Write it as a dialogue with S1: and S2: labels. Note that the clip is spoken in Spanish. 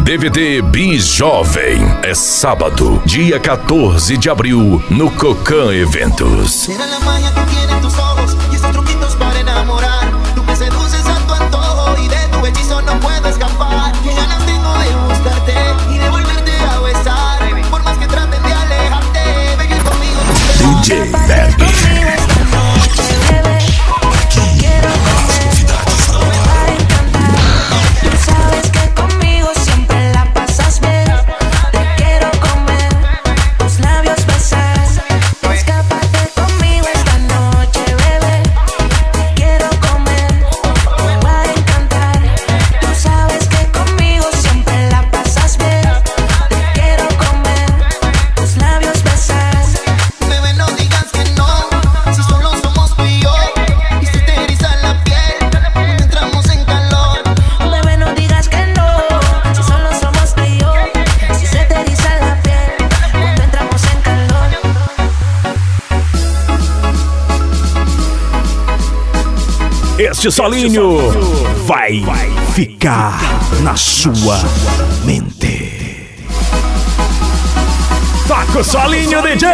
S1: DVD Bis Jovem. É sábado, dia 14 de abril, no Cocan Eventos.
S2: Será la magia que tienen tus ojos y esos truquitos para enamorar. Tú me seduces a tu antojo y de tu hechizo no puedo escapar. Qué ganas tengo de buscarte y de volverte a besar. Por más que traten de alejarte, ven conmigo.
S1: DJ Berg.
S3: Este solinho vai ficar na sua mente. Toca o solinho, DJ!